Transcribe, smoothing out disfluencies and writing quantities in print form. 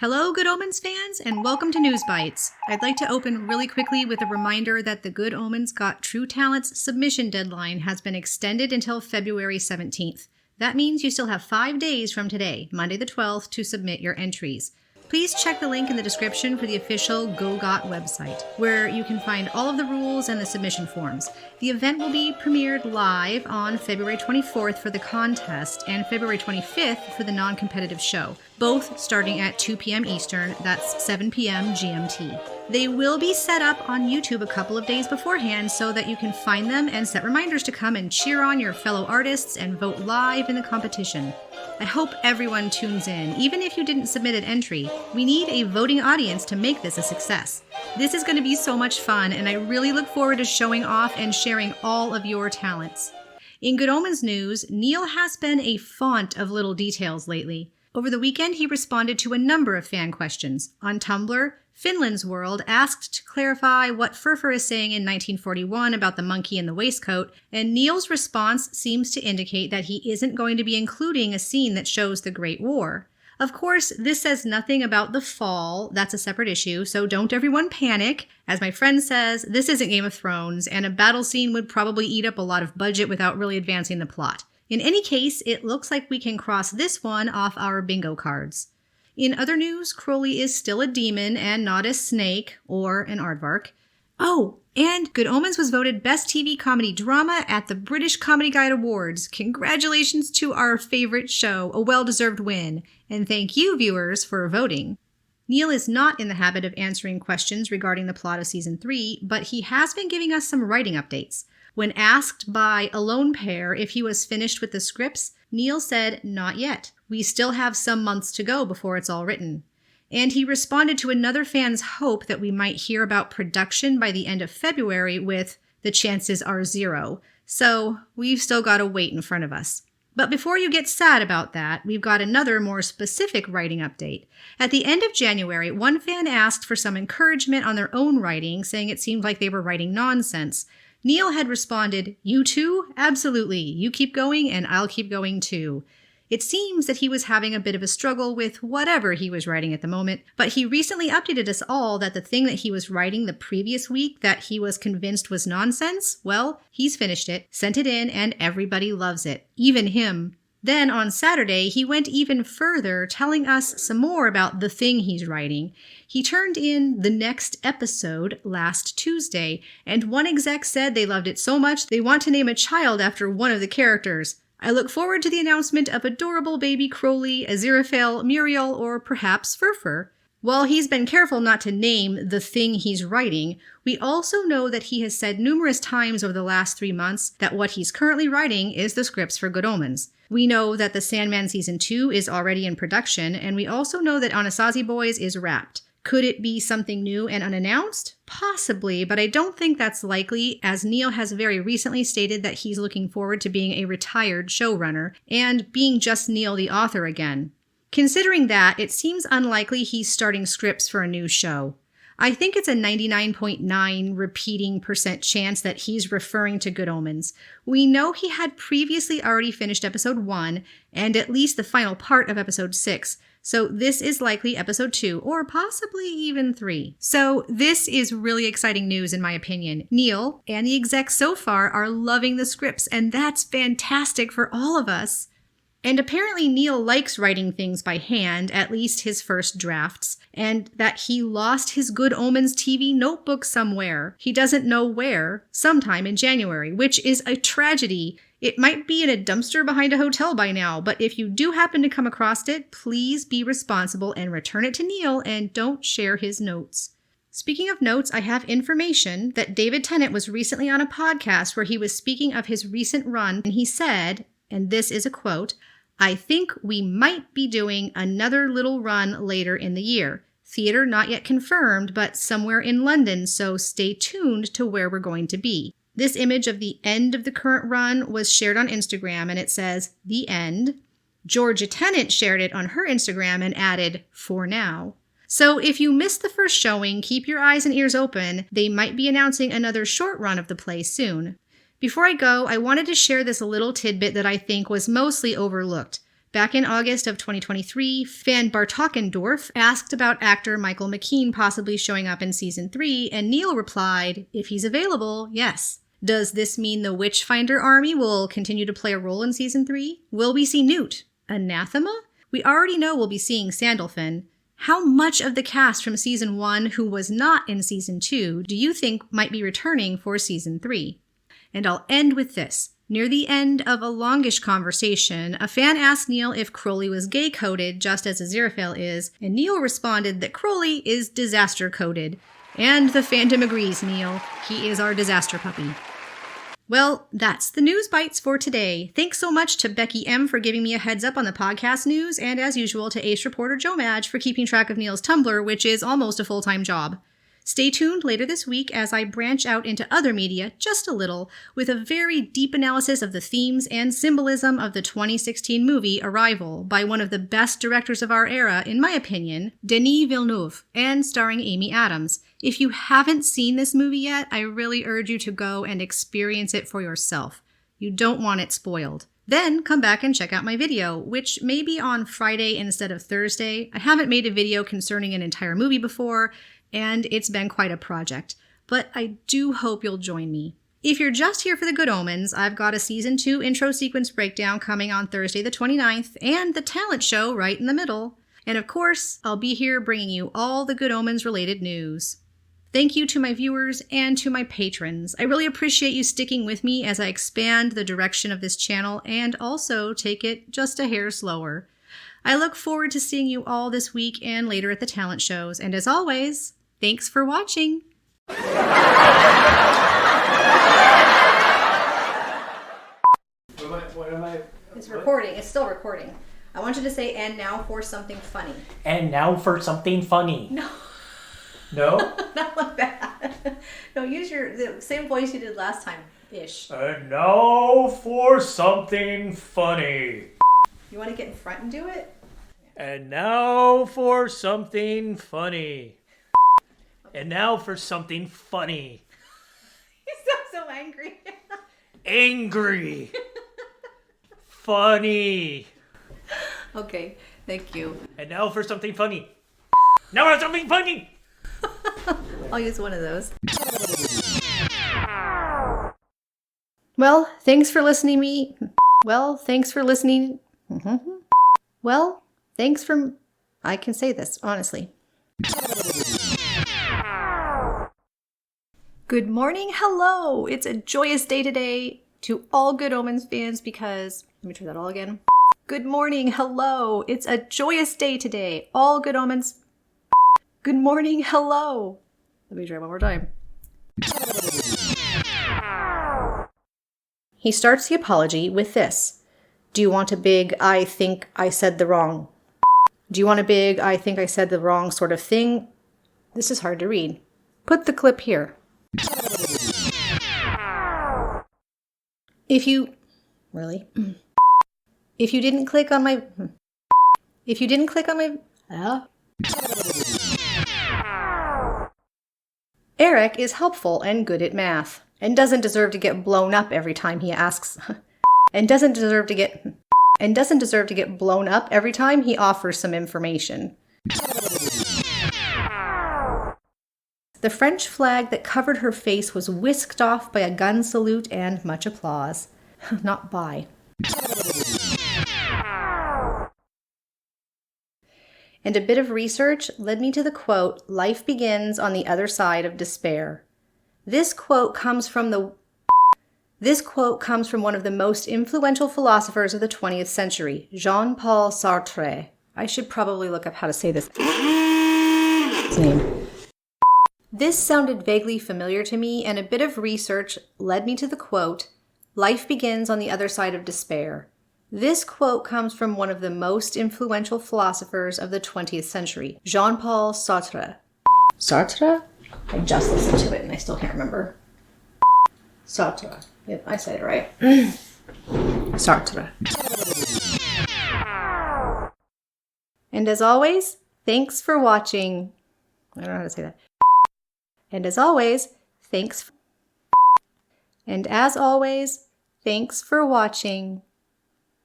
Hello, Good Omens fans, and welcome to News Bites. I'd like to open really quickly with a reminder that the Good Omens Got True Talents submission deadline has been extended until February 17th. That means you still have 5 days from today, Monday the 12th, to submit your entries. Please check the link in the description for the official GoGot website, where you can find all of the rules and the submission forms. The event will be premiered live on February 24th for the contest and February 25th for the non-competitive show, both starting at 2 p.m. Eastern, that's 7 p.m. GMT. They will be set up on YouTube a couple of days beforehand so that you can find them and set reminders to come and cheer on your fellow artists and vote live in the competition. I hope everyone tunes in, even if you didn't submit an entry. We need a voting audience to make this a success. This is going to be so much fun, and I really look forward to showing off and sharing all of your talents. In Good Omens news, Neil has been a font of little details lately. Over the weekend, he responded to a number of fan questions. On Tumblr, Finland's World asked to clarify what H.E.R is saying in 1941 about the monkey in the waistcoat, and Neil's response seems to indicate that he isn't going to be including a scene that shows the Great War. Of course, this says nothing about the fall. That's a separate issue, so don't everyone panic. As my friend says, this isn't Game of Thrones, and a battle scene would probably eat up a lot of budget without really advancing the plot. In any case, it looks like we can cross this one off our bingo cards. In other news, Crowley is still a demon and not a snake or an aardvark. Oh, and Good Omens was voted Best TV Comedy Drama at the British Comedy Guide Awards. Congratulations to our favorite show, a well-deserved win. And thank you, viewers, for voting. Neil is not in the habit of answering questions regarding the plot of Season 3, but he has been giving us some writing updates. When asked by a lone pair if he was finished with the scripts, Neil said, "Not yet. We still have some months to go before it's all written." And he responded to another fan's hope that we might hear about production by the end of February with, "The chances are 0. So we've still got to wait in front of us. But before you get sad about that, we've got another more specific writing update. At the end of January, one fan asked for some encouragement on their own writing, saying it seemed like they were writing nonsense. Neil had responded, "You too? Absolutely. You keep going and I'll keep going too." It seems that he was having a bit of a struggle with whatever he was writing at the moment, but he recently updated us all that the thing that he was writing the previous week that he was convinced was nonsense, well, he's finished it, sent it in, and everybody loves it, even him. Then on Saturday, he went even further, telling us some more about the thing he's writing. He turned in the next episode last Tuesday, and one exec said they loved it so much they want to name a child after one of the characters. I look forward to the announcement of adorable baby Crowley, Aziraphale, Muriel, or perhaps H.E.R. While he's been careful not to name the thing he's writing, we also know that he has said numerous times over the last 3 months that what he's currently writing is the scripts for Good Omens. We know that The Sandman Season 2 is already in production, and we also know that Anasazi Boys is wrapped. Could it be something new and unannounced? Possibly, but I don't think that's likely, as Neil has very recently stated that he's looking forward to being a retired showrunner and being just Neil the author again. Considering that, it seems unlikely he's starting scripts for a new show. I think it's a 99.9 repeating % chance that he's referring to Good Omens. We know he had previously already finished episode 1 and at least the final part of episode 6, so this is likely episode 2 or possibly even 3. So this is really exciting news in my opinion. Neil and the execs so far are loving the scripts, and that's fantastic for all of us. And apparently Neil likes writing things by hand, at least his first drafts, and that he lost his Good Omens TV notebook somewhere. He doesn't know where, sometime in January, which is a tragedy. It might be in a dumpster behind a hotel by now, but if you do happen to come across it, please be responsible and return it to Neil and don't share his notes. Speaking of notes, I have information that David Tennant was recently on a podcast where he was speaking of his recent run, and he said, and this is a quote, "I think we might be doing another little run later in the year. Theater not yet confirmed, but somewhere in London, so stay tuned to where we're going to be." This image of the end of the current run was shared on Instagram, and it says, "The End." Georgia Tennant shared it on her Instagram and added, "For now." So if you missed the first showing, keep your eyes and ears open. They might be announcing another short run of the play soon. Before I go, I wanted to share this little tidbit that I think was mostly overlooked. Back in August of 2023, fan Bartokendorf asked about actor Michael McKean possibly showing up in season 3, and Neil replied, if he's available, yes. Does this mean the Witchfinder army will continue to play a role in season 3? Will we see Newt? Anathema? We already know we'll be seeing Sandalphon. How much of the cast from season 1 who was not in season 2 do you think might be returning for season 3? And I'll end with this. Near the end of a longish conversation, a fan asked Neil if Crowley was gay-coded just as Aziraphale is, and Neil responded that Crowley is disaster-coded. And the fandom agrees, Neil. He is our disaster puppy. Well, that's the news bites for today. Thanks so much to Becky M. for giving me a heads up on the podcast news, and as usual to ace reporter Joe Madge for keeping track of Neil's Tumblr, which is almost a full-time job. Stay tuned later this week as I branch out into other media just a little with a very deep analysis of the themes and symbolism of the 2016 movie Arrival by one of the best directors of our era, in my opinion, Denis Villeneuve, and starring Amy Adams. If you haven't seen this movie yet, I really urge you to go and experience it for yourself. You don't want it spoiled. Then come back and check out my video, which may be on Friday instead of Thursday. I haven't made a video concerning an entire movie before, and it's been quite a project, but I do hope you'll join me. If you're just here for the Good Omens, I've got a Season 2 intro sequence breakdown coming on Thursday the 29th, and the talent show right in the middle. And of course, I'll be here bringing you all the Good Omens related news. Thank you to my viewers and to my patrons. I really appreciate you sticking with me as I expand the direction of this channel and also take it just a hair slower. I look forward to seeing you all this week and later at the talent shows, and as always, thanks for watching. What am I? It's recording. It's still recording. I want you to say, and now for something funny. And now for something funny. No. No? Not like that. No, use the same voice you did last time-ish. And now for something funny. You want to get in front and do it? And now for something funny. And now for something funny. You sound so angry. Angry. Funny. Okay, thank you. And now for something funny. Now for something funny. I'll use one of those. Well, thanks for listening me. Well, thanks for listening. Well, thanks for... I can say this, honestly. Good morning, hello! It's a joyous day today to all Good Omens fans because... Let me try that all again. Good morning, hello! It's a joyous day today. All Good Omens... Good morning, hello! Let me try one more time. He starts the apology with this. Do you want a big, I think I said the wrong? Do you want a big, I think I said the wrong sort of thing? This is hard to read. Put the clip here. If you... Really? If you didn't click on my... If you didn't click on my... Eric is helpful and good at math, and doesn't deserve to get blown up every time he asks... and doesn't deserve to get blown up every time he offers some information. The French flag that covered her face was whisked off by a gun salute and much applause. Not by. And a bit of research led me to the quote, "Life begins on the other side of despair." This quote comes from one of the most influential philosophers of the 20th century, Jean-Paul Sartre. I should probably look up how to say this his name. This sounded vaguely familiar to me, and a bit of research led me to the quote, "Life begins on the other side of despair." This quote comes from one of the most influential philosophers of the 20th century, Jean-Paul Sartre. Sartre? I just listened to it and I still can't remember. Sartre. Yep, I said it right. Sartre. And as always, thanks for watching. I don't know how to say that. And as always, thanks for watching.